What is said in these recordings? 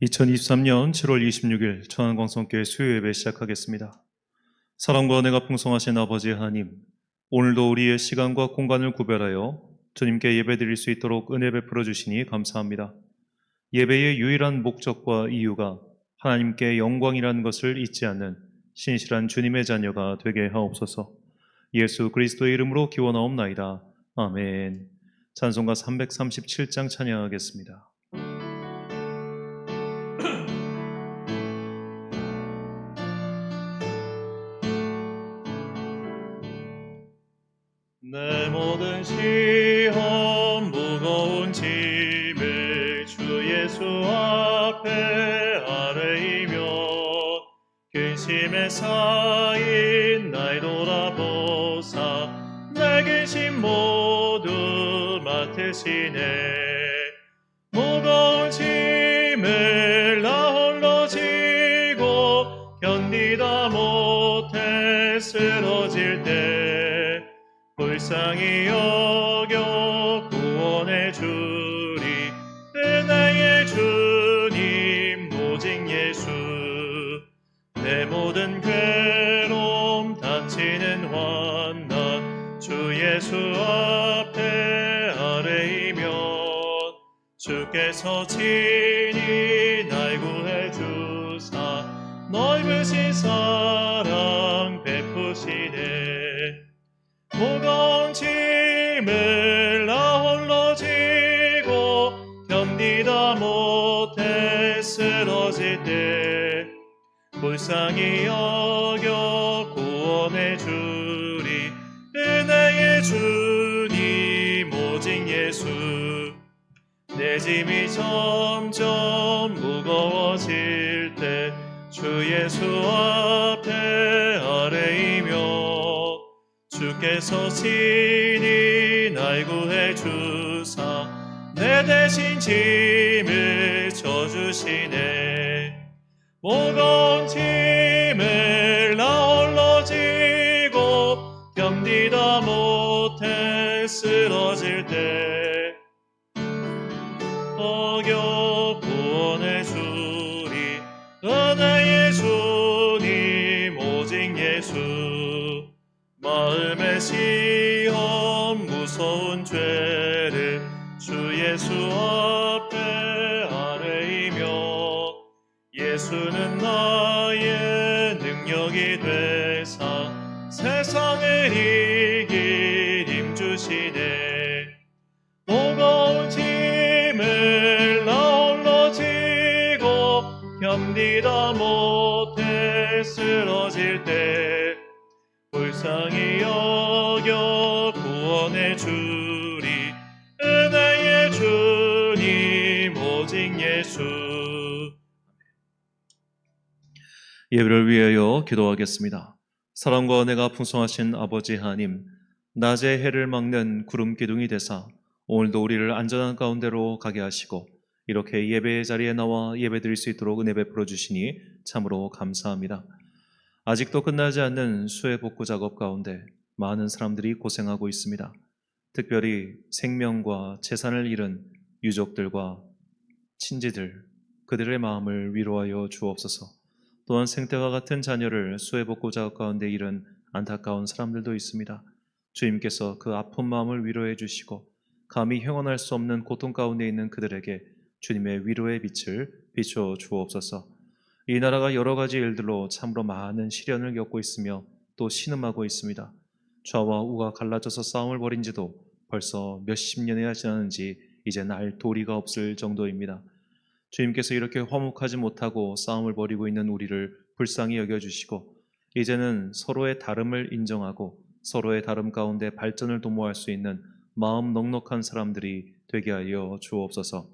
2023년 7월 26일 천안광성교회 수요예배 시작하겠습니다. 사랑과 은혜가 풍성하신 아버지 하나님, 오늘도 우리의 시간과 공간을 구별하여 주님께 예배드릴 수 있도록 은혜 베풀어 주시니 감사합니다. 예배의 유일한 목적과 이유가 하나님께 영광이라는 것을 잊지 않는 신실한 주님의 자녀가 되게 하옵소서. 예수 그리스도의 이름으로 기원하옵나이다. 아멘. 찬송가 337장 찬양하겠습니다. 내 모든 시험 무거운 짐을 주 예수 앞에 아뢰이며 근심에 쌓인 날 돌아보사 내 근심 모두 맡으시네. 무거운 짐을 나 홀로 지고 견디다 못해 쓰러질 때 불쌍히 여겨 구원해 주리. 은혜의 주님 오직 예수. 내 모든 괴로움 다치는 환난 주 예수 앞에 아뢰이면 주께서 친히 날 구해 주사 넓으신 사랑 베푸시네. 무거운 짐을 나 홀로 지고 견디다 못해 쓰러질 때 불쌍히 여겨 구원해 주리. 은혜의 주님 오직 예수. 내 짐이 점점 무거워질 때 주 예수 앞에 아뢰이며 주께서 친히 날 구해 주사 내 대신 짐을 져주시네. 무거운 짐을 나 홀로 지고 견디다 못해 쓰러질 때 어겨 구원해 주리. 은혜의 주님 오직 예수. 마음의 시험 무서운 죄를 주 예수 앞에 아뢰이며 예수는 나의 능력이 되사 세상을 이길 힘 주시네. 무거운 짐을 나 홀로 지고 견디다 못해 쓰러질 때 불쌍히 여겨 구원해 주리. 은혜의 주님 오직 예수. 예배를 위하여 기도하겠습니다. 사랑과 은혜가 풍성하신 아버지 하나님, 낮의 해를 막는 구름 기둥이 되사 오늘도 우리를 안전한 가운데로 가게 하시고 이렇게 예배의 자리에 나와 예배드릴 수 있도록 은혜 베풀어 주시니 참으로 감사합니다. 아직도 끝나지 않는 수해 복구 작업 가운데 많은 사람들이 고생하고 있습니다. 특별히 생명과 재산을 잃은 유족들과 친지들, 그들의 마음을 위로하여 주옵소서. 또한 생태와 같은 자녀를 수해 복구 작업 가운데 잃은 안타까운 사람들도 있습니다. 주님께서 그 아픈 마음을 위로해 주시고 감히 형언할 수 없는 고통 가운데 있는 그들에게 주님의 위로의 빛을 비춰 주옵소서. 이 나라가 여러 가지 일들로 참으로 많은 시련을 겪고 있으며 또 신음하고 있습니다. 좌와 우가 갈라져서 싸움을 벌인 지도 벌써 몇십 년이나 지났는지 이제 날 도리가 없을 정도입니다. 주님께서 이렇게 화목하지 못하고 싸움을 벌이고 있는 우리를 불쌍히 여겨주시고 이제는 서로의 다름을 인정하고 서로의 다름 가운데 발전을 도모할 수 있는 마음 넉넉한 사람들이 되게 하여 주옵소서.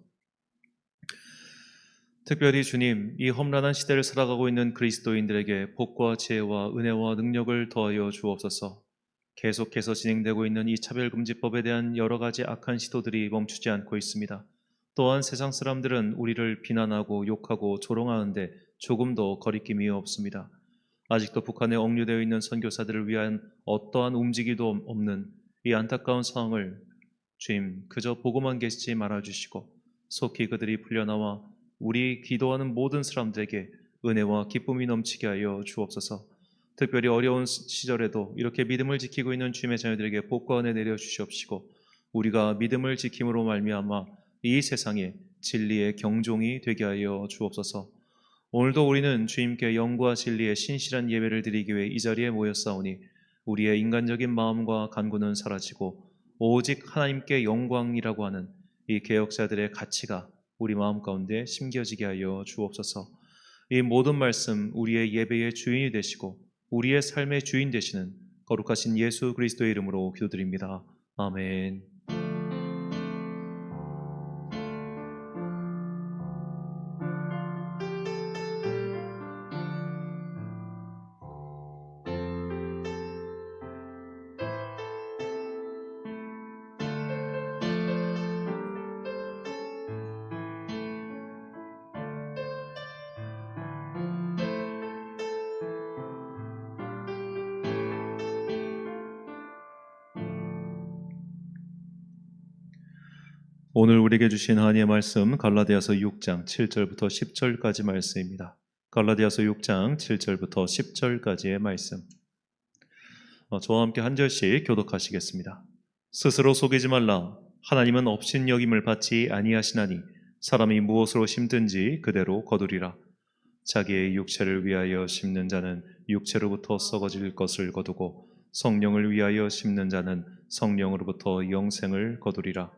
특별히 주님, 이 험난한 시대를 살아가고 있는 그리스도인들에게 복과 지혜와 은혜와 능력을 더하여 주옵소서. 계속해서 진행되고 있는 이 차별금지법에 대한 여러 가지 악한 시도들이 멈추지 않고 있습니다. 또한 세상 사람들은 우리를 비난하고 욕하고 조롱하는데 조금도 거리낌이 없습니다. 아직도 북한에 억류되어 있는 선교사들을 위한 어떠한 움직임도 없는 이 안타까운 상황을 주님 그저 보고만 계시지 말아주시고 속히 그들이 풀려나와 우리 기도하는 모든 사람들에게 은혜와 기쁨이 넘치게 하여 주옵소서. 특별히 어려운 시절에도 이렇게 믿음을 지키고 있는 주님의 자녀들에게 복과 은혜 내려 주시옵시고, 우리가 믿음을 지킴으로 말미암아 이 세상에 진리의 경종이 되게 하여 주옵소서. 오늘도 우리는 주님께 영과 진리의 신실한 예배를 드리기 위해 이 자리에 모였사오니, 우리의 인간적인 마음과 간구는 사라지고 오직 하나님께 영광이라고 하는 이 개혁자들의 가치가 우리 마음 가운데 심겨지게 하여 주옵소서. 이 모든 말씀 우리의 예배의 주인이 되시고 우리의 삶의 주인 되시는 거룩하신 예수 그리스도의 이름으로 기도드립니다. 아멘. 오늘 우리에게 주신 하나님의 말씀 갈라디아서 6장 7절부터 10절까지 말씀입니다. 갈라디아서 6장 7절부터 10절까지의 말씀. 저와 함께 한 절씩 교독하시겠습니다. 스스로 속이지 말라. 하나님은 업신여김을 받지 아니하시나니 사람이 무엇으로 심든지 그대로 거두리라. 자기의 육체를 위하여 심는 자는 육체로부터 썩어질 것을 거두고 성령을 위하여 심는 자는 성령으로부터 영생을 거두리라.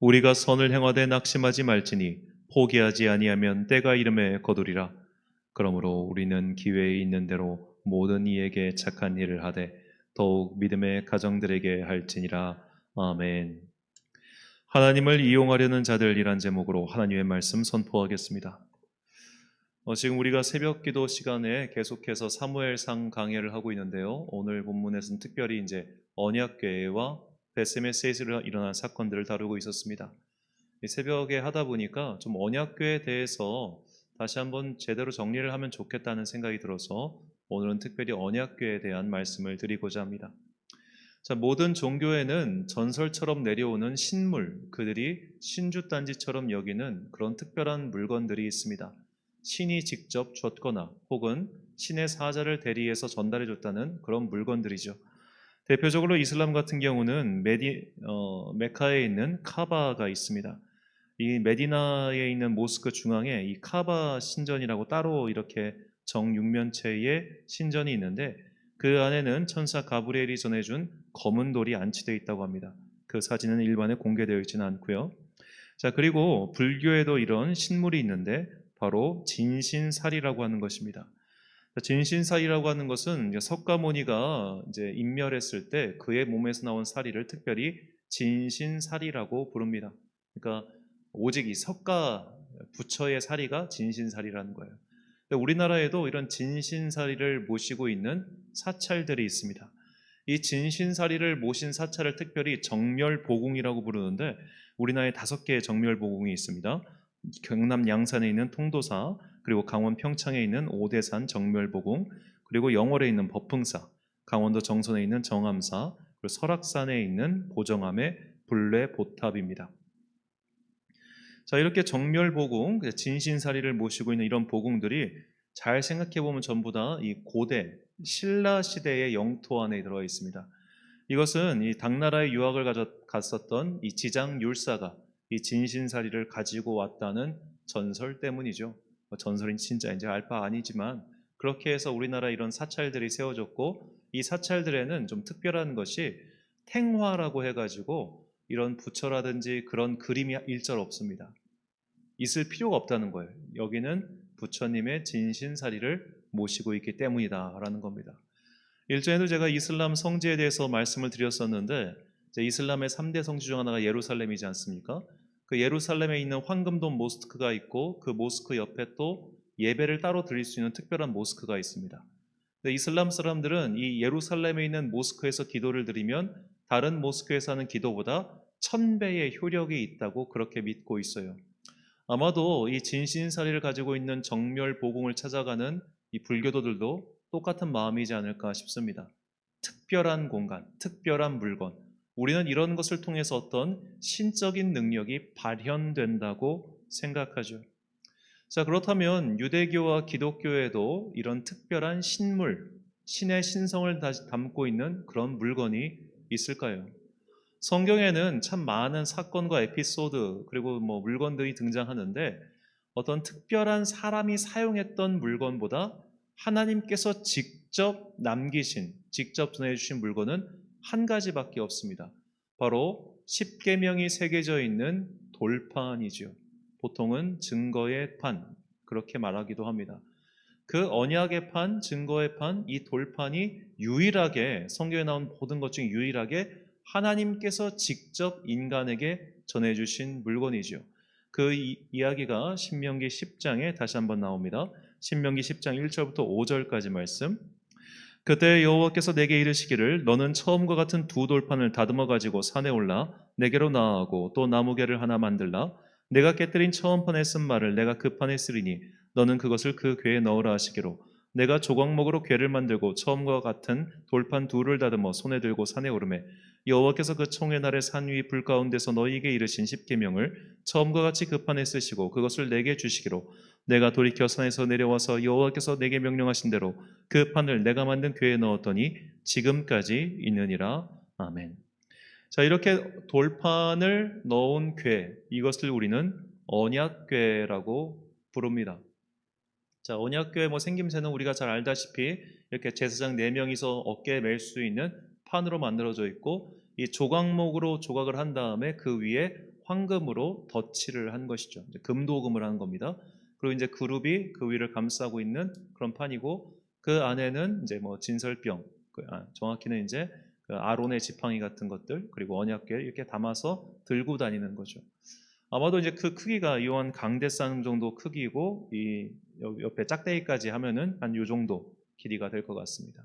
우리가 선을 행하되 낙심하지 말지니 포기하지 아니하면 때가 이름에 거두리라. 그러므로 우리는 기회에 있는 대로 모든 이에게 착한 일을 하되 더욱 믿음의 가정들에게 할지니라. 아멘. 하나님을 이용하려는 자들이란 제목으로 하나님의 말씀 선포하겠습니다. 지금 우리가 새벽 기도 시간에 계속해서 사무엘상 강해를 하고 있는데요. 오늘 본문에서는 특별히 이제 언약궤와 베스메스에서 일어난 사건들을 다루고 있었습니다. 새벽에 하다 보니까 좀 언약궤에 대해서 다시 한번 제대로 정리를 하면 좋겠다는 생각이 들어서 오늘은 특별히 언약궤에 대한 말씀을 드리고자 합니다. 자, 모든 종교에는 전설처럼 내려오는 신물, 그들이 신주단지처럼 여기는 그런 특별한 물건들이 있습니다. 신이 직접 줬거나 혹은 신의 사자를 대리해서 전달해 줬다는 그런 물건들이죠. 대표적으로 이슬람 같은 경우는 메카에 있는 카바가 있습니다. 이 메디나에 있는 모스크 중앙에 이 카바 신전이라고 따로 이렇게 정육면체의 신전이 있는데, 그 안에는 천사 가브리엘이 전해준 검은 돌이 안치되어 있다고 합니다. 그 사진은 일반에 공개되어 있지는 않고요. 자, 그리고 불교에도 이런 신물이 있는데 바로 진신살이라고 하는 것입니다. 진신살이라고 하는 것은 이제 석가모니가 이제 인멸했을 때 그의 몸에서 나온 살이를 특별히 진신살이라고 부릅니다. 그러니까 오직 이 석가 부처의 살이가 진신살이라는 거예요. 우리나라에도 이런 진신살이를 모시고 있는 사찰들이 있습니다. 이 진신살이를 모신 사찰을 특별히 정멸보궁이라고 부르는데, 우리나라에 5개의 정멸보궁이 있습니다. 경남 양산에 있는 통도사, 그리고 강원 평창에 있는 오대산 정멸보궁, 그리고 영월에 있는 법흥사, 강원도 정선에 있는 정암사, 그리고 설악산에 있는 보정암의 불례보탑입니다. 자, 이렇게 정멸보궁, 진신사리를 모시고 있는 이런 보궁들이 잘 생각해 보면 전부 다 이 고대 신라 시대의 영토 안에 들어 있습니다. 이것은 이 당나라의 유학을 갔었던 이 지장 율사가 이 진신사리를 가지고 왔다는 전설 때문이죠. 전설인지 진짜인지 알 바 아니지만 그렇게 해서 우리나라 이런 사찰들이 세워졌고, 이 사찰들에는 좀 특별한 것이 탱화라고 해가지고 이런 부처라든지 그런 그림이 일절 없습니다. 있을 필요가 없다는 거예요. 여기는 부처님의 진신사리를 모시고 있기 때문이다라는 겁니다. 일전에도 제가 이슬람 성지에 대해서 말씀을 드렸었는데, 이슬람의 3대 성지 중 하나가 예루살렘이지 않습니까? 그 예루살렘에 있는 황금돔 모스크가 있고, 그 모스크 옆에 또 예배를 따로 드릴 수 있는 특별한 모스크가 있습니다. 근데 이슬람 사람들은 이 예루살렘에 있는 모스크에서 기도를 드리면 다른 모스크에서 하는 기도보다 1000배의 효력이 있다고 그렇게 믿고 있어요. 아마도 이 진신사리를 가지고 있는 정멸보궁을 찾아가는 이 불교도들도 똑같은 마음이지 않을까 싶습니다. 특별한 공간, 특별한 물건, 우리는 이런 것을 통해서 어떤 신적인 능력이 발현된다고 생각하죠. 자, 그렇다면 유대교와 기독교에도 이런 특별한 신물, 신의 신성을 담고 있는 그런 물건이 있을까요? 성경에는 참 많은 사건과 에피소드 그리고 물건들이 등장하는데 어떤 특별한 사람이 사용했던 물건보다 하나님께서 직접 남기신, 직접 전해주신 물건은 한 가지밖에 없습니다. 바로 십계명이 새겨져 있는 돌판이지요. 보통은 증거의 판, 그렇게 말하기도 합니다. 그 언약의 판, 증거의 판, 이 돌판이 유일하게 성경에 나온 모든 것 중에 유일하게 하나님께서 직접 인간에게 전해주신 물건이죠. 그 이야기가 신명기 10장에 다시 한번 나옵니다. 신명기 10장 1절부터 5절까지 말씀. 그때 여호와께서 내게 이르시기를 너는 처음과 같은 두 돌판을 다듬어 가지고 산에 올라 내게로 나아오고 또 나무개를 하나 만들라. 내가 깨뜨린 처음 판에 쓴 말을 내가 그 판에 쓰리니 너는 그것을 그 궤에 넣으라 하시기로 내가 조각목으로 궤를 만들고 처음과 같은 돌판 둘을 다듬어 손에 들고 산에 오르매 여호와께서 그 총회 날에 산 위 불 가운데서 너희에게 이르신 십계명을 처음과 같이 그 판에 쓰시고 그것을 내게 주시기로 내가 돌이켜 산에서 내려와서 여호와께서 내게 명령하신 대로 그 판을 내가 만든 궤에 넣었더니 지금까지 있느니라. 아멘. 자, 이렇게 돌판을 넣은 궤, 이것을 우리는 언약궤라고 부릅니다. 자, 언약궤 생김새는 우리가 잘 알다시피 이렇게 제사장 4명이서 어깨에 맬 수 있는 판으로 만들어져 있고 이 조각목으로 조각을 한 다음에 그 위에 황금으로 덧칠을 한 것이죠. 이제 금도금을 한 겁니다. 그리고 이제 그룹이 그 위를 감싸고 있는 그런 판이고 그 안에는 이제 진설병, 정확히는 이제 그 아론의 지팡이 같은 것들 그리고 언약궤 이렇게 담아서 들고 다니는 거죠. 아마도 이제 그 크기가 이원 강대상 정도 크기고 이 옆에 짝대기까지 하면은 한 요 정도 길이가 될 것 같습니다.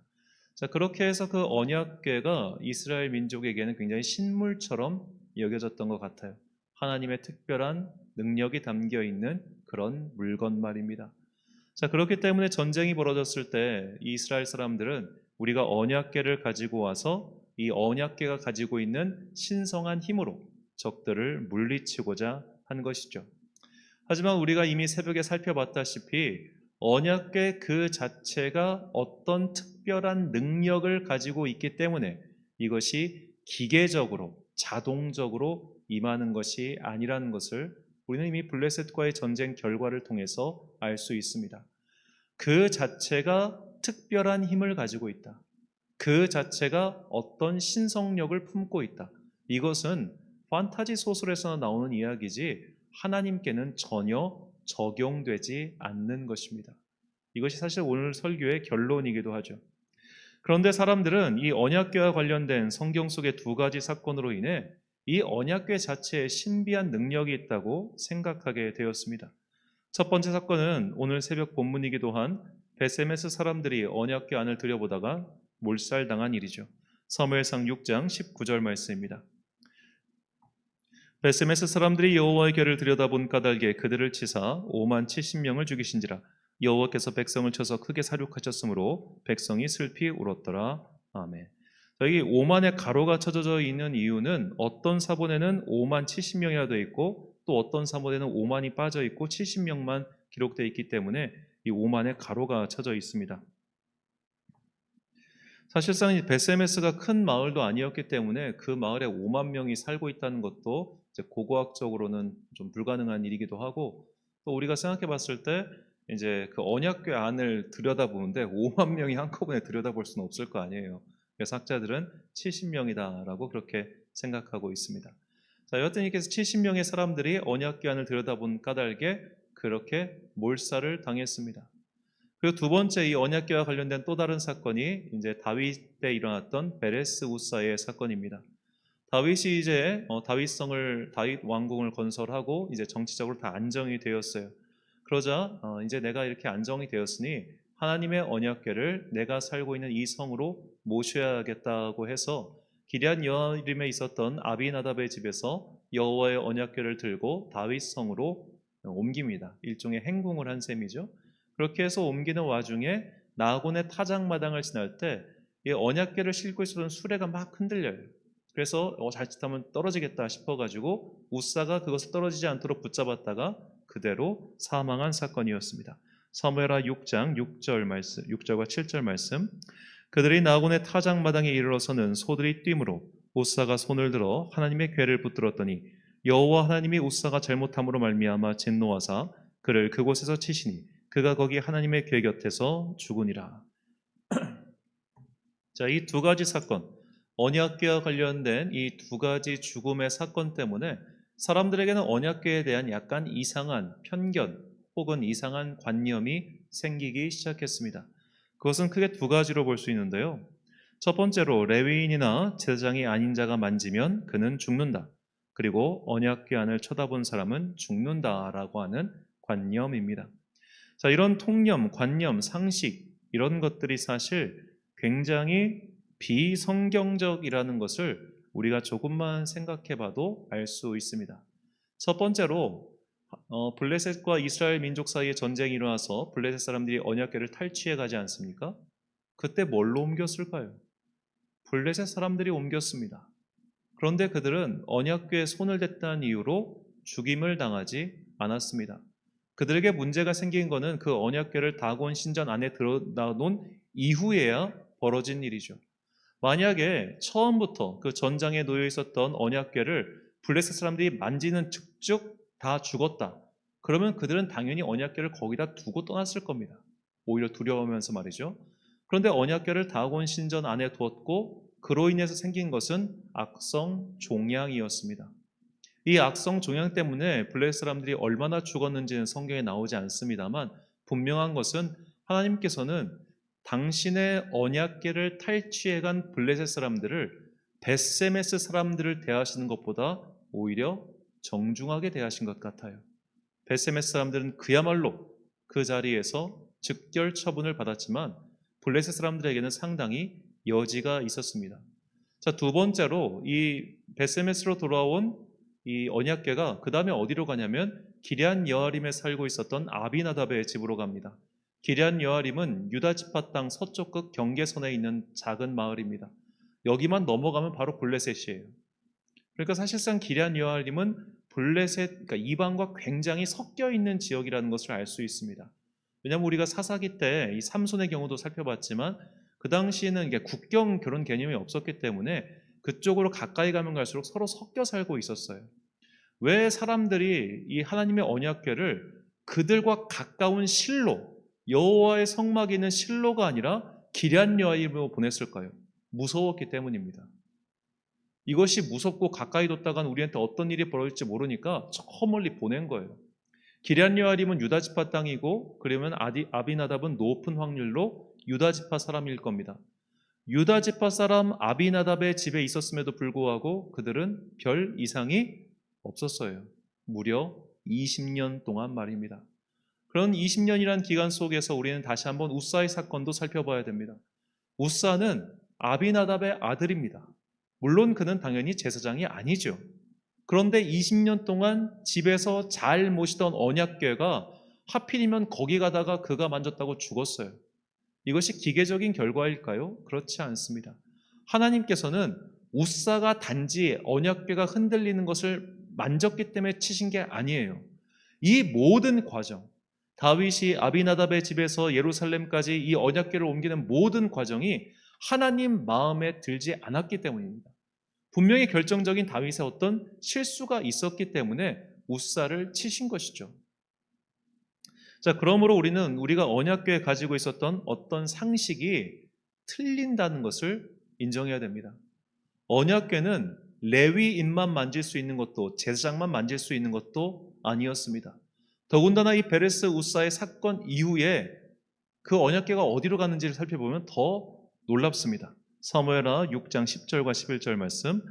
자, 그렇게 해서 그 언약궤가 이스라엘 민족에게는 굉장히 신물처럼 여겨졌던 것 같아요. 하나님의 특별한 능력이 담겨 있는 그런 물건 말입니다. 자, 그렇기 때문에 전쟁이 벌어졌을 때 이스라엘 사람들은 우리가 언약궤를 가지고 와서 이 언약궤가 가지고 있는 신성한 힘으로 적들을 물리치고자 한 것이죠. 하지만 우리가 이미 새벽에 살펴봤다시피 언약궤 그 자체가 어떤 특별한 능력을 가지고 있기 때문에 이것이 기계적으로 자동적으로 임하는 것이 아니라는 것을 우리는 이미 블레셋과의 전쟁 결과를 통해서 알 수 있습니다. 그 자체가 특별한 힘을 가지고 있다. 그 자체가 어떤 신성력을 품고 있다. 이것은 판타지 소설에서 나오는 이야기지 하나님께는 전혀 적용되지 않는 것입니다. 이것이 사실 오늘 설교의 결론이기도 하죠. 그런데 사람들은 이 언약궤와 관련된 성경 속의 두 가지 사건으로 인해 이 언약궤 자체에 신비한 능력이 있다고 생각하게 되었습니다. 첫 번째 사건은 오늘 새벽 본문이기도 한 베세메스 사람들이 언약궤 안을 들여보다가 몰살당한 일이죠. 사무엘상 6장 19절 말씀입니다. 베세메스 사람들이 여호와의 궤를 들여다본 까닭에 그들을 치사 5만 70명을 죽이신지라 여호와께서 백성을 쳐서 크게 사륙하셨으므로 백성이 슬피 울었더라. 아멘. 여기 5만의 가로가 쳐져 있는 이유는 어떤 사본에는 5만 70명이라 되어 있고 또 어떤 사본에는 5만이 빠져 있고 70명만 기록되어 있기 때문에 이 5만의 가로가 쳐져 있습니다. 사실상 이 베세메스가 큰 마을도 아니었기 때문에 그 마을에 5만 명이 살고 있다는 것도 이제 고고학적으로는 좀 불가능한 일이기도 하고 또 우리가 생각해 봤을 때 이제 그 언약궤 안을 들여다보는데 5만 명이 한꺼번에 들여다볼 수는 없을 거 아니에요. 그래서 학자들은 70명이다라고 그렇게 생각하고 있습니다. 자, 여하튼 이렇게 70명의 사람들이 언약궤 안을 들여다본 까닭에 그렇게 몰살을 당했습니다. 그리고 두 번째 이 언약궤와 관련된 또 다른 사건이 이제 다윗 때 일어났던 베레스 우사의 사건입니다. 다윗이 이제 다윗 왕궁을 건설하고 이제 정치적으로 다 안정이 되었어요. 그러자 이제 내가 이렇게 안정이 되었으니 하나님의 언약궤를 내가 살고 있는 이 성으로 모셔야겠다고 해서 기럇 여아림에 있었던 아비나답의 집에서 여호와의 언약궤를 들고 다윗 성으로 옮깁니다. 일종의 행궁을 한 셈이죠. 그렇게 해서 옮기는 와중에 나곤의 타작마당을 지날 때 이 언약궤를 싣고 있었던 수레가 막 흔들려요. 그래서 자칫하면 떨어지겠다 싶어가지고 우사가 그것을 떨어지지 않도록 붙잡았다가 그대로 사망한 사건이었습니다. 사무엘하 6장 6절 말씀, 6절과 7절 말씀. 그들이 나곤의 타작마당에 이르러서는 소들이 뛰므로 우사가 손을 들어 하나님의 궤를 붙들었더니 여호와 하나님이 우사가 잘못함으로 말미암아 진노하사 그를 그곳에서 치시니 그가 거기 하나님의 궤 곁에서 죽으니라. 자, 이 두 가지 사건, 언약궤와 관련된 이 두 가지 죽음의 사건 때문에 사람들에게는 언약궤에 대한 약간 이상한 편견 혹은 이상한 관념이 생기기 시작했습니다. 그것은 크게 두 가지로 볼 수 있는데요. 첫 번째로 레위인이나 제사장이 아닌 자가 만지면 그는 죽는다. 그리고 언약궤 안을 쳐다본 사람은 죽는다라고 하는 관념입니다. 자, 이런 통념, 관념, 상식 이런 것들이 사실 굉장히 비성경적이라는 것을 우리가 조금만 생각해 봐도 알 수 있습니다. 첫 번째로 블레셋과 이스라엘 민족 사이에 전쟁이 일어나서 블레셋 사람들이 언약궤를 탈취해 가지 않습니까? 그때 뭘로 옮겼을까요? 블레셋 사람들이 옮겼습니다. 그런데 그들은 언약궤에 손을 댔다는 이유로 죽임을 당하지 않았습니다. 그들에게 문제가 생긴 것은 그 언약궤를 다곤 신전 안에 들여다 놓은 이후에야 벌어진 일이죠. 만약에 처음부터 그 전장에 놓여 있었던 언약궤를 블레셋 사람들이 만지는 즉즉 다 죽었다. 그러면 그들은 당연히 언약궤를 거기다 두고 떠났을 겁니다. 오히려 두려워하면서 말이죠. 그런데 언약궤를 다곤 신전 안에 두었고 그로 인해서 생긴 것은 악성 종양이었습니다. 이 악성 종양 때문에 블레셋 사람들이 얼마나 죽었는지는 성경에 나오지 않습니다만 분명한 것은 하나님께서는 당신의 언약궤를 탈취해간 블레셋 사람들을 벳세메스 사람들을 대하시는 것보다 오히려 정중하게 대하신 것 같아요. 벳세메스 사람들은 그야말로 그 자리에서 즉결 처분을 받았지만 블레셋 사람들에게는 상당히 여지가 있었습니다. 자, 두 번째로 이 벳세메스로 돌아온 이 언약궤가 그 다음에 어디로 가냐면 기럇 여아림에 살고 있었던 아비나답의 집으로 갑니다. 기럇 여아림은 유다 지파 땅 서쪽 끝 경계선에 있는 작은 마을입니다. 여기만 넘어가면 바로 블레셋이에요. 그러니까 사실상 기럇 여아림은 블레셋, 그러니까 이방과 굉장히 섞여 있는 지역이라는 것을 알 수 있습니다. 왜냐하면 우리가 사사기 때 이 삼손의 경우도 살펴봤지만 그 당시에는 이게 국경 결혼 개념이 없었기 때문에 그쪽으로 가까이 가면 갈수록 서로 섞여 살고 있었어요. 왜 사람들이 이 하나님의 언약궤를 그들과 가까운 실로, 여호와의 성막이 있는 실로가 아니라 기럇 여아림으로 보냈을까요? 무서웠기 때문입니다. 이것이 무섭고 가까이 뒀다간 우리한테 어떤 일이 벌어질지 모르니까 저 멀리 보낸 거예요. 기럇 여아림은 유다 지파 땅이고 그러면 아비나답은 높은 확률로 유다 지파 사람일 겁니다. 유다 지파 사람 아비나답의 집에 있었음에도 불구하고 그들은 별 이상이 없었어요. 무려 20년 동안 말입니다. 그런 20년이란 기간 속에서 우리는 다시 한번 우사의 사건도 살펴봐야 됩니다. 우사는 아비나답의 아들입니다. 물론 그는 당연히 제사장이 아니죠. 그런데 20년 동안 집에서 잘 모시던 언약궤가 하필이면 거기 가다가 그가 만졌다고 죽었어요. 이것이 기계적인 결과일까요? 그렇지 않습니다. 하나님께서는 우사가 단지 언약궤가 흔들리는 것을 만졌기 때문에 치신 게 아니에요. 이 모든 과정, 다윗이 아비나답의 집에서 예루살렘까지 이 언약궤를 옮기는 모든 과정이 하나님 마음에 들지 않았기 때문입니다. 분명히 결정적인 다윗의 어떤 실수가 있었기 때문에 우사를 치신 것이죠. 자, 그러므로 우리가 언약궤에 가지고 있었던 어떤 상식이 틀린다는 것을 인정해야 됩니다. 언약궤는 레위인만 만질 수 있는 것도 제사장만 만질 수 있는 것도 아니었습니다. 더군다나 이 베레스 우사의 사건 이후에 그 언약궤가 어디로 갔는지를 살펴보면 더 놀랍습니다. 사무엘하 6장 10절과 11절 말씀.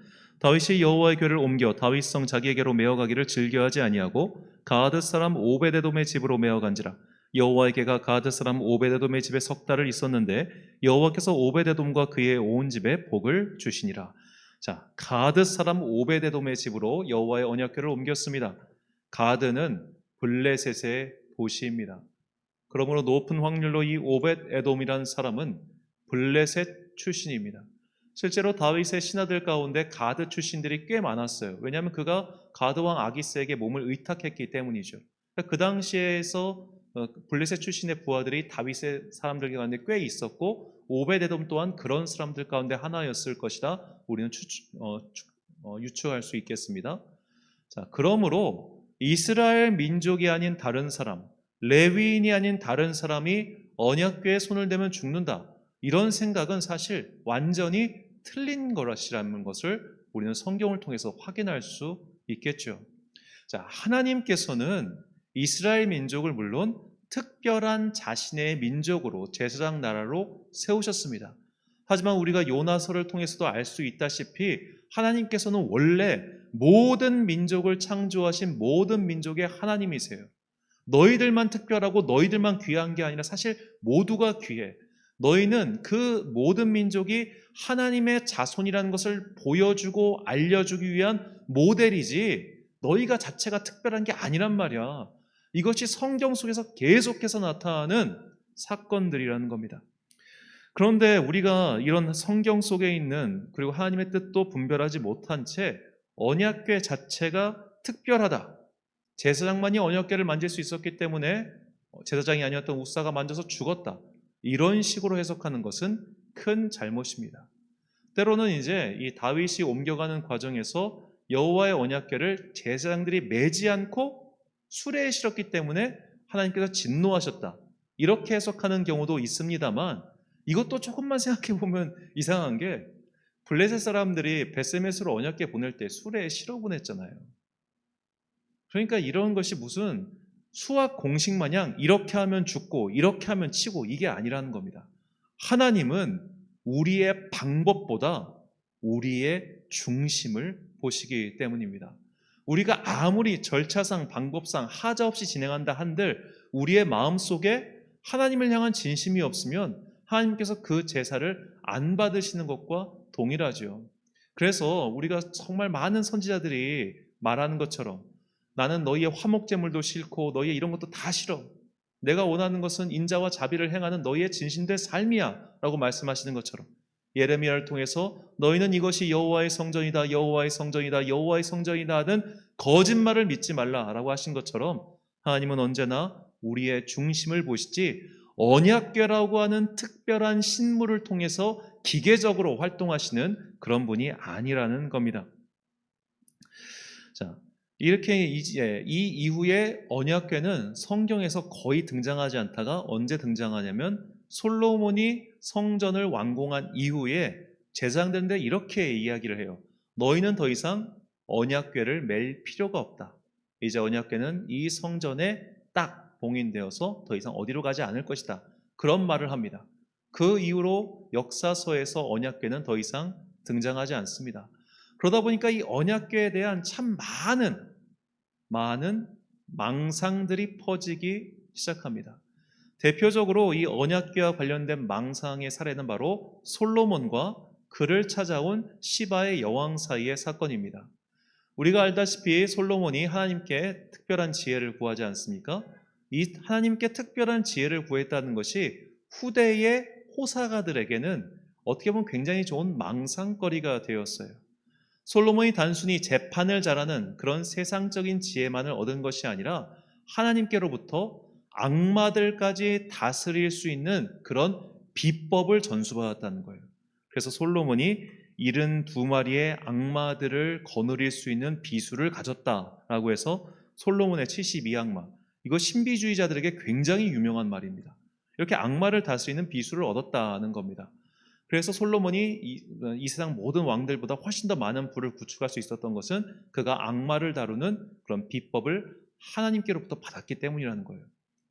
다윗이 여호와의 궤를 옮겨 다윗성 자기에게로 메어가기를 즐겨하지 아니하고 가드 사람 오베데돔의 집으로 메어간지라. 여호와의 궤가 가드 사람 오베데돔의 집에 석 달을 있었는데 여호와께서 오베데돔과 그의 온 집에 복을 주시니라. 자, 가드 사람 오베데돔의 집으로 여호와의 언약궤를 옮겼습니다. 가드는 블레셋의 도시입니다. 그러므로 높은 확률로 이 오벳에돔이라는 사람은 블레셋 출신입니다. 실제로 다윗의 신하들 가운데 가드 출신들이 꽤 많았어요. 왜냐하면 그가 가드 왕 아기스에게 몸을 의탁했기 때문이죠. 그러니까 그 당시에서 블레셋 출신의 부하들이 다윗의 사람들 가운데 꽤 있었고 오베데돔 또한 그런 사람들 가운데 하나였을 것이다. 우리는 유추할 수 있겠습니다. 자, 그러므로 이스라엘 민족이 아닌 다른 사람, 레위인이 아닌 다른 사람이 언약궤에 손을 대면 죽는다. 이런 생각은 사실 완전히 틀린 것이라는 것을 우리는 성경을 통해서 확인할 수 있겠죠. 자, 하나님께서는 이스라엘 민족을 물론 특별한 자신의 민족으로 제사장 나라로 세우셨습니다. 하지만 우리가 요나서를 통해서도 알 수 있다시피 하나님께서는 원래 모든 민족을 창조하신 모든 민족의 하나님이세요. 너희들만 특별하고 너희들만 귀한 게 아니라 사실 모두가 귀해. 너희는 그 모든 민족이 하나님의 자손이라는 것을 보여주고 알려주기 위한 모델이지 너희가 자체가 특별한 게 아니란 말이야. 이것이 성경 속에서 계속해서 나타나는 사건들이라는 겁니다. 그런데 우리가 이런 성경 속에 있는 그리고 하나님의 뜻도 분별하지 못한 채 언약궤 자체가 특별하다. 제사장만이 언약궤를 만질 수 있었기 때문에 제사장이 아니었던 우사가 만져서 죽었다. 이런 식으로 해석하는 것은 큰 잘못입니다. 때로는 이제 이 다윗이 옮겨가는 과정에서 여호와의 언약궤를 제사장들이 매지 않고 수레에 실었기 때문에 하나님께서 진노하셨다. 이렇게 해석하는 경우도 있습니다만 이것도 조금만 생각해 보면 이상한 게 블레셋 사람들이 베세메스로 언약궤 보낼 때 수레에 실어 보냈잖아요. 그러니까 이런 것이 무슨 수학 공식 마냥 이렇게 하면 죽고 이렇게 하면 치고 이게 아니라는 겁니다. 하나님은 우리의 방법보다 우리의 중심을 보시기 때문입니다. 우리가 아무리 절차상 방법상 하자 없이 진행한다 한들 우리의 마음속에 하나님을 향한 진심이 없으면 하나님께서 그 제사를 안 받으시는 것과 동일하죠. 그래서 우리가 정말 많은 선지자들이 말하는 것처럼 나는 너희의 화목제물도 싫고 너희의 이런 것도 다 싫어. 내가 원하는 것은 인자와 자비를 행하는 너희의 진실된 삶이야 라고 말씀하시는 것처럼 예레미야를 통해서 너희는 이것이 여호와의 성전이다 여호와의 성전이다 여호와의 성전이다 하는 거짓말을 믿지 말라라고 하신 것처럼 하나님은 언제나 우리의 중심을 보시지 언약궤라고 하는 특별한 신물을 통해서 기계적으로 활동하시는 그런 분이 아니라는 겁니다. 자, 이렇게 이제 이 이후에 언약궤는 성경에서 거의 등장하지 않다가 언제 등장하냐면 솔로몬이 성전을 완공한 이후에 제사장들인데 이렇게 이야기를 해요. 너희는 더 이상 언약궤를 맬 필요가 없다. 이제 언약궤는 이 성전에 딱 봉인되어서 더 이상 어디로 가지 않을 것이다. 그런 말을 합니다. 그 이후로 역사서에서 언약궤는 더 이상 등장하지 않습니다. 그러다 보니까 이 언약궤에 대한 참 많은 망상들이 퍼지기 시작합니다. 대표적으로 이 언약궤와 관련된 망상의 사례는 바로 솔로몬과 그를 찾아온 시바의 여왕 사이의 사건입니다. 우리가 알다시피 솔로몬이 하나님께 특별한 지혜를 구하지 않습니까? 이 하나님께 특별한 지혜를 구했다는 것이 후대의 호사가들에게는 어떻게 보면 굉장히 좋은 망상거리가 되었어요. 솔로몬이 단순히 재판을 잘하는 그런 세상적인 지혜만을 얻은 것이 아니라 하나님께로부터 악마들까지 다스릴 수 있는 그런 비법을 전수받았다는 거예요. 그래서 솔로몬이 72마리의 악마들을 거느릴 수 있는 비수를 가졌다라고 해서 솔로몬의 72악마, 이거 신비주의자들에게 굉장히 유명한 말입니다. 이렇게 악마를 다스리는 비수를 얻었다는 겁니다. 그래서 솔로몬이 이 세상 모든 왕들보다 훨씬 더 많은 부를 구축할 수 있었던 것은 그가 악마를 다루는 그런 비법을 하나님께로부터 받았기 때문이라는 거예요.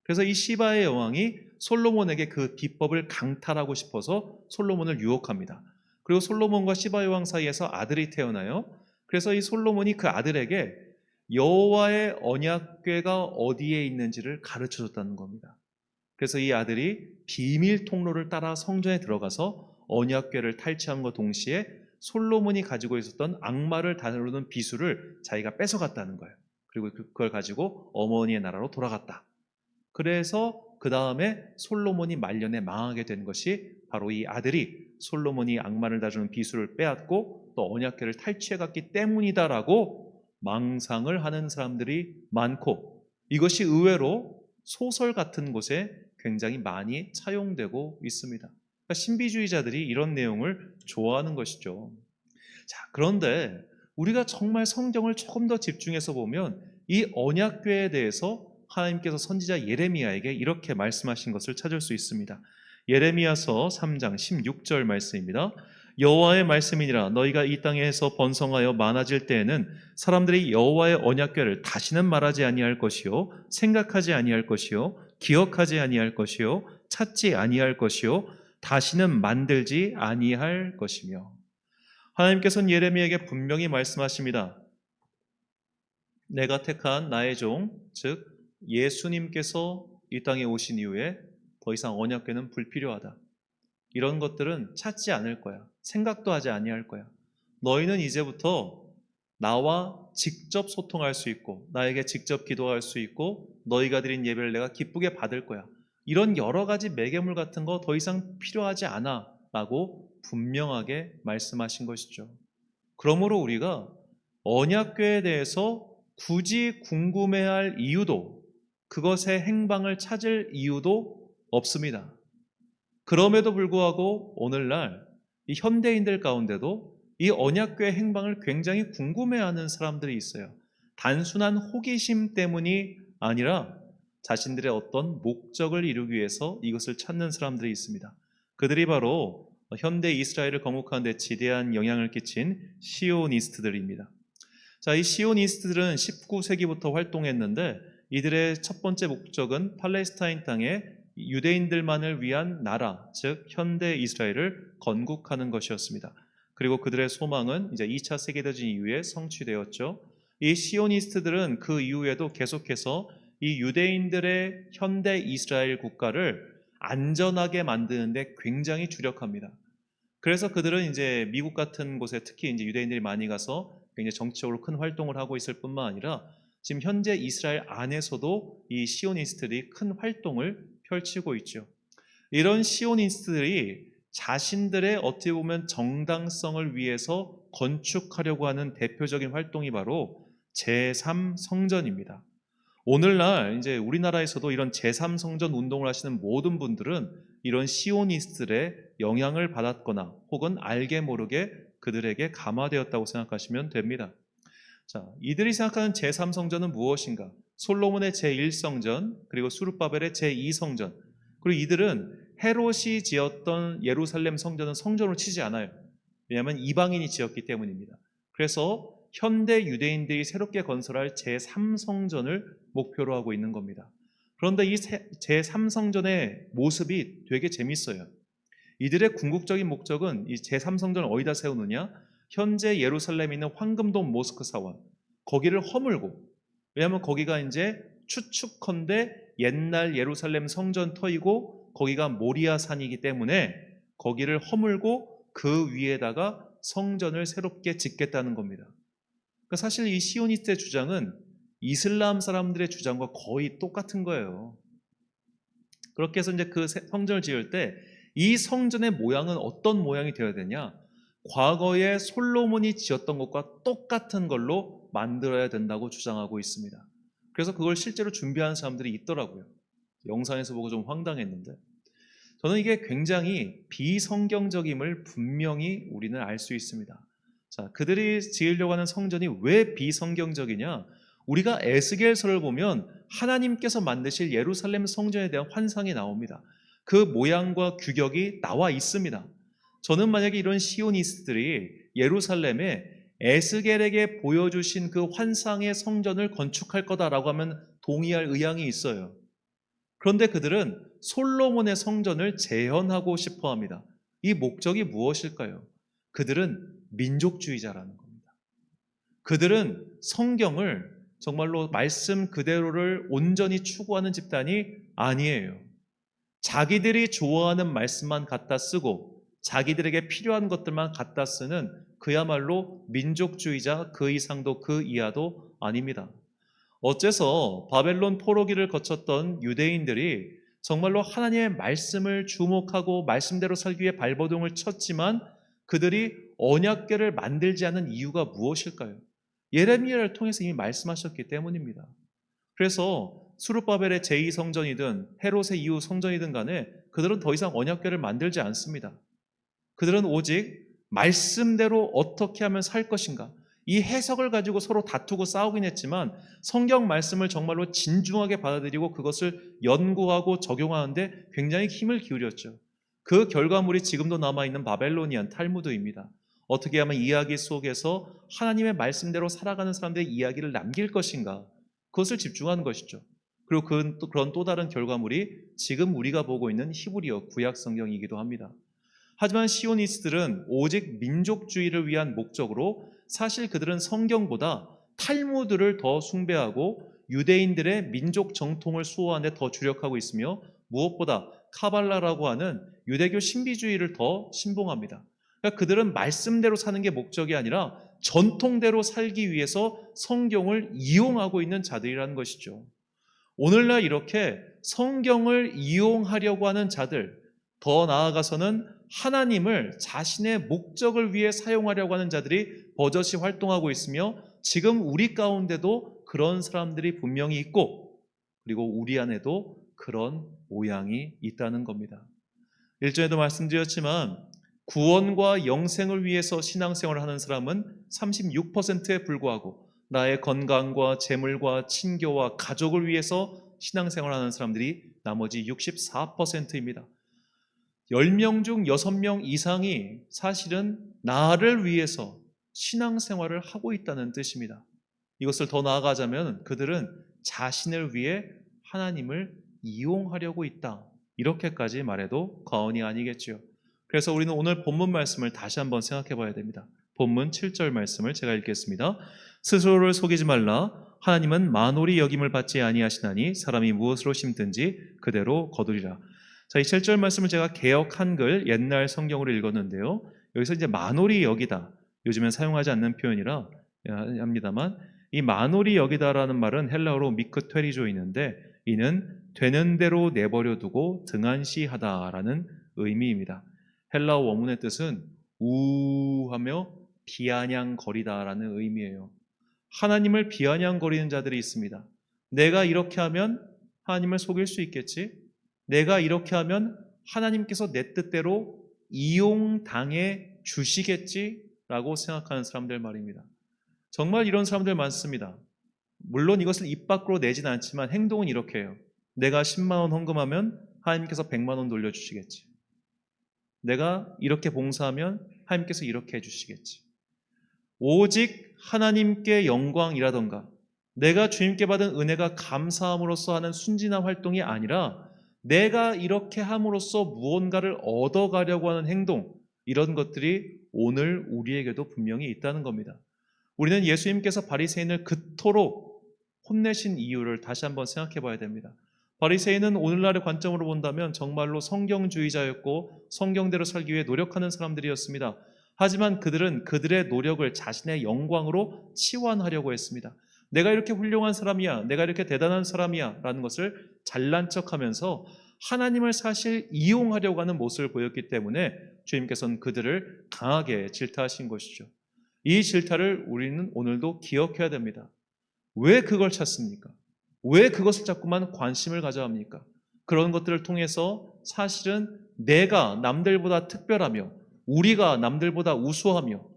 그래서 이 시바의 여왕이 솔로몬에게 그 비법을 강탈하고 싶어서 솔로몬을 유혹합니다. 그리고 솔로몬과 시바 여왕 사이에서 아들이 태어나요. 그래서 이 솔로몬이 그 아들에게 여호와의 언약궤가 어디에 있는지를 가르쳐줬다는 겁니다. 그래서 이 아들이 비밀 통로를 따라 성전에 들어가서 언약궤를 탈취함과 동시에 솔로몬이 가지고 있었던 악마를 다루는 비수를 자기가 뺏어갔다는 거예요. 그리고 그걸 가지고 어머니의 나라로 돌아갔다. 그래서 그 다음에 솔로몬이 말년에 망하게 된 것이 바로 이 아들이 솔로몬이 악마를 다루는 비수를 빼앗고 또 언약궤를 탈취해갔기 때문이다라고 망상을 하는 사람들이 많고 이것이 의외로 소설 같은 곳에 굉장히 많이 차용되고 있습니다. 그러니까 신비주의자들이 이런 내용을 좋아하는 것이죠. 자, 그런데 우리가 정말 성경을 조금 더 집중해서 보면 이 언약궤에 대해서 하나님께서 선지자 예레미야에게 이렇게 말씀하신 것을 찾을 수 있습니다. 예레미야서 3장 16절 말씀입니다. 여호와의 말씀이니라 너희가 이 땅에서 번성하여 많아질 때에는 사람들이 여호와의 언약궤를 다시는 말하지 아니할 것이요 생각하지 아니할 것이요 기억하지 아니할 것이요 찾지 아니할 것이요 다시는 만들지 아니할 것이며. 하나님께서는 예레미야에게 분명히 말씀하십니다. 내가 택한 나의 종, 즉 예수님께서 이 땅에 오신 이후에 더 이상 언약궤는 불필요하다. 이런 것들은 찾지 않을 거야. 생각도 하지 아니할 거야. 너희는 이제부터 나와 직접 소통할 수 있고 나에게 직접 기도할 수 있고 너희가 드린 예배를 내가 기쁘게 받을 거야. 이런 여러 가지 매개물 같은 거 더 이상 필요하지 않아 라고 분명하게 말씀하신 것이죠. 그러므로 우리가 언약궤에 대해서 굳이 궁금해할 이유도 그것의 행방을 찾을 이유도 없습니다. 그럼에도 불구하고 오늘날 이 현대인들 가운데도 이 언약궤의 행방을 굉장히 궁금해하는 사람들이 있어요. 단순한 호기심 때문이 아니라 자신들의 어떤 목적을 이루기 위해서 이것을 찾는 사람들이 있습니다. 그들이 바로 현대 이스라엘을 건국하는 데 지대한 영향을 끼친 시오니스트들입니다. 자, 이 시오니스트들은 19세기부터 활동했는데 이들의 첫 번째 목적은 팔레스타인 땅에 유대인들만을 위한 나라, 즉 현대 이스라엘을 건국하는 것이었습니다. 그리고 그들의 소망은 이제 2차 세계대전 이후에 성취되었죠. 이 시오니스트들은 그 이후에도 계속해서 이 유대인들의 현대 이스라엘 국가를 안전하게 만드는 데 굉장히 주력합니다. 그래서 그들은 이제 미국 같은 곳에 특히 이제 유대인들이 많이 가서 굉장히 정치적으로 큰 활동을 하고 있을 뿐만 아니라 지금 현재 이스라엘 안에서도 이 시오니스트들이 큰 활동을 펼치고 있죠. 이런 시오니스트들이 자신들의 어떻게 보면 정당성을 위해서 건축하려고 하는 대표적인 활동이 바로 제3성전입니다. 오늘날 이제 우리나라에서도 이런 제3성전 운동을 하시는 모든 분들은 이런 시오니스트들의 영향을 받았거나 혹은 알게 모르게 그들에게 감화되었다고 생각하시면 됩니다. 자, 이들이 생각하는 제3성전은 무엇인가? 솔로몬의 제1성전, 그리고 수르바벨의 제2성전. 그리고 이들은 헤롯이 지었던 예루살렘 성전은 성전으로 치지 않아요. 왜냐하면 이방인이 지었기 때문입니다. 그래서 현대 유대인들이 새롭게 건설할 제3성전을 목표로 하고 있는 겁니다. 그런데 이 제3성전의 모습이 되게 재밌어요. 이들의 궁극적인 목적은 이 제3성전을 어디다 세우느냐? 현재 예루살렘에 있는 황금돔 모스크 사원, 거기를 허물고, 왜냐하면 거기가 이제 추측컨대 옛날 예루살렘 성전 터이고 거기가 모리아 산이기 때문에 거기를 허물고 그 위에다가 성전을 새롭게 짓겠다는 겁니다. 그러니까 사실 이 시오니스트의 주장은 이슬람 사람들의 주장과 거의 똑같은 거예요. 그렇게 해서 이제 그 성전을 지을 때 이 성전의 모양은 어떤 모양이 되어야 되냐? 과거에 솔로몬이 지었던 것과 똑같은 걸로 만들어야 된다고 주장하고 있습니다. 그래서 그걸 실제로 준비하는 사람들이 있더라고요. 영상에서 보고 좀 황당했는데 저는 이게 굉장히 비성경적임을 분명히 우리는 알 수 있습니다. 자, 그들이 지으려고 하는 성전이 왜 비성경적이냐? 우리가 에스겔서를 보면 하나님께서 만드실 예루살렘 성전에 대한 환상이 나옵니다. 그 모양과 규격이 나와 있습니다. 저는 만약에 이런 시오니스트들이 예루살렘에 에스겔에게 보여주신 그 환상의 성전을 건축할 거다라고 하면 동의할 의향이 있어요. 그런데 그들은 솔로몬의 성전을 재현하고 싶어 합니다. 이 목적이 무엇일까요? 그들은 민족주의자라는 겁니다. 그들은 성경을 정말로 말씀 그대로를 온전히 추구하는 집단이 아니에요. 자기들이 좋아하는 말씀만 갖다 쓰고 자기들에게 필요한 것들만 갖다 쓰는 그야말로 민족주의자, 그 이상도 그 이하도 아닙니다. 어째서 바벨론 포로기를 거쳤던 유대인들이 정말로 하나님의 말씀을 주목하고 말씀대로 살기 위해 발버둥을 쳤지만 그들이 언약궤를 만들지 않은 이유가 무엇일까요? 예레미야를 통해서 이미 말씀하셨기 때문입니다. 그래서 수룹바벨의 제2성전이든 헤롯의 이후 성전이든 간에 그들은 더 이상 언약궤를 만들지 않습니다. 그들은 오직 말씀대로 어떻게 하면 살 것인가, 이 해석을 가지고 서로 다투고 싸우긴 했지만 성경 말씀을 정말로 진중하게 받아들이고 그것을 연구하고 적용하는데 굉장히 힘을 기울였죠. 그 결과물이 지금도 남아있는 바벨로니안 탈무드입니다. 어떻게 하면 이야기 속에서 하나님의 말씀대로 살아가는 사람들의 이야기를 남길 것인가, 그것을 집중하는 것이죠. 그리고 그런 또 다른 결과물이 지금 우리가 보고 있는 히브리어 구약 성경이기도 합니다. 하지만 시오니스트들은 오직 민족주의를 위한 목적으로 사실 그들은 성경보다 탈무드를 더 숭배하고 유대인들의 민족 정통을 수호하는 데 더 주력하고 있으며 무엇보다 카발라라고 하는 유대교 신비주의를 더 신봉합니다. 그러니까 그들은 말씀대로 사는 게 목적이 아니라 전통대로 살기 위해서 성경을 이용하고 있는 자들이라는 것이죠. 오늘날 이렇게 성경을 이용하려고 하는 자들, 더 나아가서는 하나님을 자신의 목적을 위해 사용하려고 하는 자들이 버젓이 활동하고 있으며 지금 우리 가운데도 그런 사람들이 분명히 있고, 그리고 우리 안에도 그런 모양이 있다는 겁니다. 일전에도 말씀드렸지만 구원과 영생을 위해서 신앙생활을 하는 사람은 36%에 불과하고 나의 건강과 재물과 친교와 가족을 위해서 신앙생활을 하는 사람들이 나머지 64%입니다. 10명 중 6명 이상이 사실은 나를 위해서 신앙생활을 하고 있다는 뜻입니다. 이것을 더 나아가자면 그들은 자신을 위해 하나님을 이용하려고 있다, 이렇게까지 말해도 과언이 아니겠죠. 그래서 우리는 오늘 본문 말씀을 다시 한번 생각해 봐야 됩니다. 본문 7절 말씀을 제가 읽겠습니다. 스스로를 속이지 말라. 하나님은 만홀히 여김을 받지 아니하시나니 사람이 무엇으로 심든지 그대로 거두리라. 자, 이 7절 말씀을 제가 개역 한글 옛날 성경으로 읽었는데요. 여기서 이제 만홀히 여기다, 요즘엔 사용하지 않는 표현이라 합니다만, 이 만홀히 여기다라는 말은 헬라어로 미크테리조이는데 이는 되는 대로 내버려 두고 등한시하다라는 의미입니다. 헬라어 원문의 뜻은 우하며 비아냥거리다라는 의미예요. 하나님을 비아냥거리는 자들이 있습니다. 내가 이렇게 하면 하나님을 속일 수 있겠지? 내가 이렇게 하면 하나님께서 내 뜻대로 이용당해 주시겠지라고 생각하는 사람들 말입니다. 정말 이런 사람들 많습니다. 물론 이것을 입 밖으로 내진 않지만 행동은 이렇게 해요. 내가 10만 원 헌금하면 하나님께서 100만 원 돌려주시겠지. 내가 이렇게 봉사하면 하나님께서 이렇게 해주시겠지. 오직 하나님께 영광이라던가 내가 주님께 받은 은혜가 감사함으로써 하는 순진한 활동이 아니라 내가 이렇게 함으로써 무언가를 얻어가려고 하는 행동, 이런 것들이 오늘 우리에게도 분명히 있다는 겁니다. 우리는 예수님께서 바리새인을 그토록 혼내신 이유를 다시 한번 생각해 봐야 됩니다. 바리새인은 오늘날의 관점으로 본다면 정말로 성경주의자였고 성경대로 살기 위해 노력하는 사람들이었습니다. 하지만 그들은 그들의 노력을 자신의 영광으로 치환하려고 했습니다. 내가 이렇게 훌륭한 사람이야, 내가 이렇게 대단한 사람이야 라는 것을 잘난 척하면서 하나님을 사실 이용하려고 하는 모습을 보였기 때문에 주님께서는 그들을 강하게 질타하신 것이죠. 이 질타를 우리는 오늘도 기억해야 됩니다. 왜 그걸 찾습니까? 왜 그것을 자꾸만 관심을 가져합니까? 그런 것들을 통해서 사실은 내가 남들보다 특별하며 우리가 남들보다 우수하며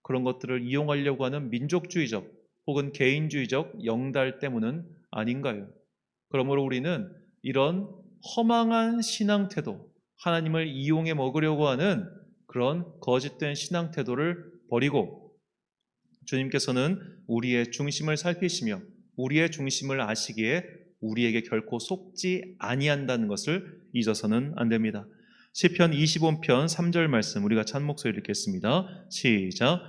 그런 것들을 이용하려고 하는 민족주의적 혹은 개인주의적 영달 때문은 아닌가요? 그러므로 우리는 이런 허망한 신앙태도, 하나님을 이용해 먹으려고 하는 그런 거짓된 신앙태도를 버리고 주님께서는 우리의 중심을 살피시며 우리의 중심을 아시기에 우리에게 결코 속지 아니한다는 것을 잊어서는 안 됩니다. 시편 25편 3절 말씀 우리가 찬 목소리 읽겠습니다. 시작.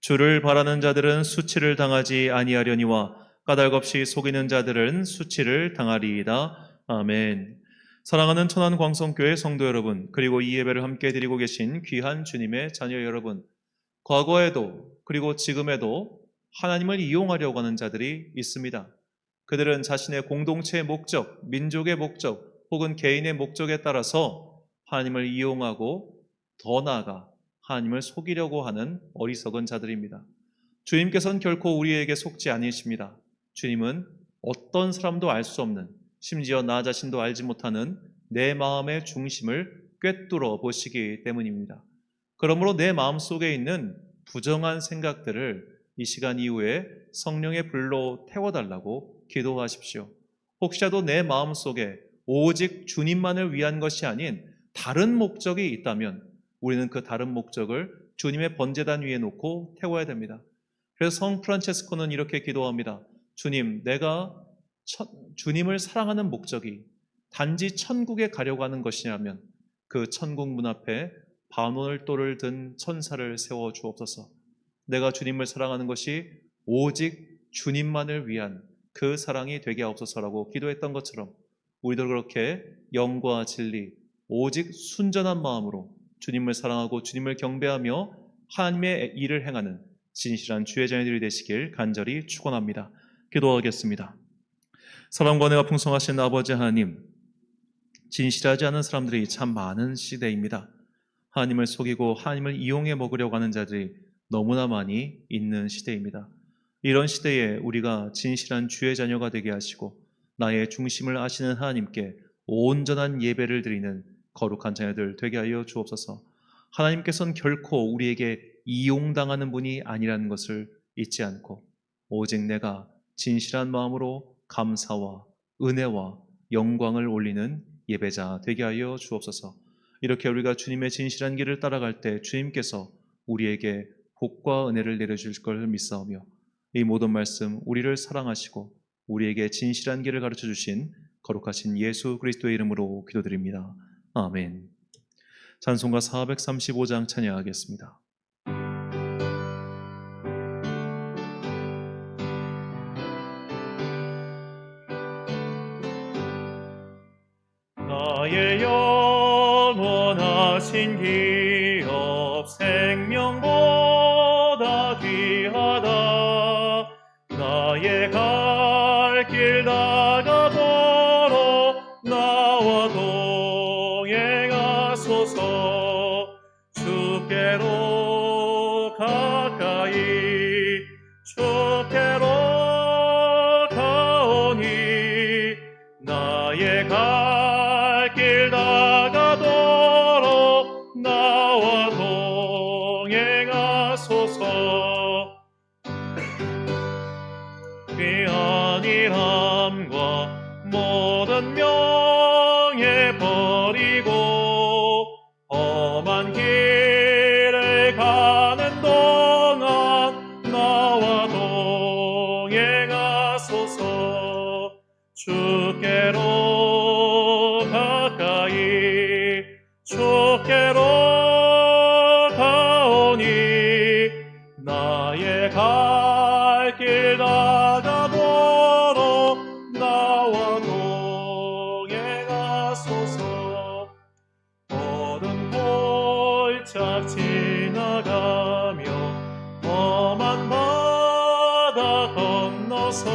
주를 바라는 자들은 수치를 당하지 아니하려니와 까닭없이 속이는 자들은 수치를 당하리이다. 아멘. 사랑하는 천안광성교회 성도 여러분, 그리고 이 예배를 함께 드리고 계신 귀한 주님의 자녀 여러분, 과거에도 그리고 지금에도 하나님을 이용하려고 하는 자들이 있습니다. 그들은 자신의 공동체의 목적, 민족의 목적 혹은 개인의 목적에 따라서 하나님을 이용하고 더 나아가 하나님을 속이려고 하는 어리석은 자들입니다. 주님께서는 결코 우리에게 속지 않으십니다. 주님은 어떤 사람도 알 수 없는, 심지어 나 자신도 알지 못하는 내 마음의 중심을 꿰뚫어 보시기 때문입니다. 그러므로 내 마음속에 있는 부정한 생각들을 이 시간 이후에 성령의 불로 태워달라고 기도하십시오. 혹시라도 내 마음속에 오직 주님만을 위한 것이 아닌 다른 목적이 있다면 우리는 그 다른 목적을 주님의 번제단 위에 놓고 태워야 됩니다. 그래서 성 프란체스코는 이렇게 기도합니다. 주님, 내가 주님을 사랑하는 목적이 단지 천국에 가려고 하는 것이냐면 그 천국 문 앞에 반월돌을 든 천사를 세워 주옵소서. 내가 주님을 사랑하는 것이 오직 주님만을 위한 그 사랑이 되게 하옵소서라고 기도했던 것처럼 우리도 그렇게 영과 진리, 오직 순전한 마음으로 주님을 사랑하고 주님을 경배하며 하나님의 일을 행하는 진실한 주의 자녀들이 되시길 간절히 축원합니다. 기도하겠습니다. 사랑과 은혜가 풍성하신 아버지 하나님, 진실하지 않은 사람들이 참 많은 시대입니다. 하나님을 속이고 하나님을 이용해 먹으려고 하는 자들이 너무나 많이 있는 시대입니다. 이런 시대에 우리가 진실한 주의 자녀가 되게 하시고 나의 중심을 아시는 하나님께 온전한 예배를 드리는 거룩한 자녀들 되게 하여 주옵소서. 하나님께서는 결코 우리에게 이용당하는 분이 아니라는 것을 잊지 않고 오직 내가 진실한 마음으로 감사와 은혜와 영광을 올리는 예배자 되게 하여 주옵소서. 이렇게 우리가 주님의 진실한 길을 따라갈 때 주님께서 우리에게 복과 은혜를 내려주실 것을 믿사오며 이 모든 말씀 우리를 사랑하시고 우리에게 진실한 길을 가르쳐 주신 거룩하신 예수 그리스도의 이름으로 기도드립니다. 아멘. 찬송가 435장 찬양하겠습니다. 나의 영원하신 기업 생명보다 귀하다. 나의 갈 길 다가보러 나와 동행하소서. 주께로 가까이 주께로 가오니 나의 갈 길 다가도록 나와 동행하소서. 귀한이함과 모든 명예 버리고 험한 길을 가는 동안 나와 동행하소서. 주께로 가까이 주께로 가오니 나의 갈 길 다가도록 나와 동행하소서. 어둠 골짝 지나가며 험한 바다 건너서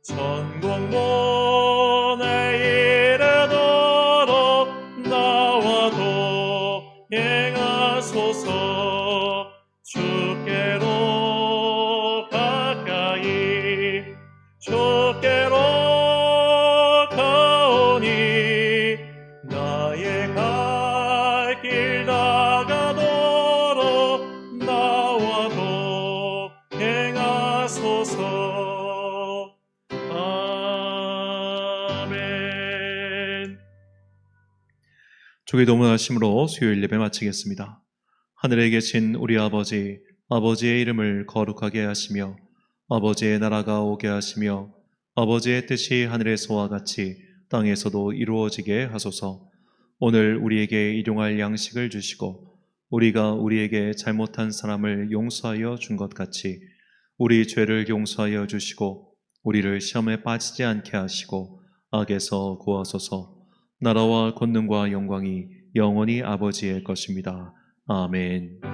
천국문에 이르도록 나와 동행하소서. 주께로 가까이 주께로 가오니 나의 갈 길 다가도록 나와 동행하소서. 아멘. 주의 도문하심으로 수요일 예배 마치겠습니다. 하늘에 계신 우리 아버지, 아버지의 이름을 거룩하게 하시며 아버지의 나라가 오게 하시며 아버지의 뜻이 하늘에서와 같이 땅에서도 이루어지게 하소서. 오늘 우리에게 일용할 양식을 주시고 우리가 우리에게 잘못한 사람을 용서하여 준 것 같이 우리 죄를 용서하여 주시고 우리를 시험에 빠지지 않게 하시고 악에서 구하소서. 나라와 권능과 영광이 영원히 아버지의 것입니다. 아멘.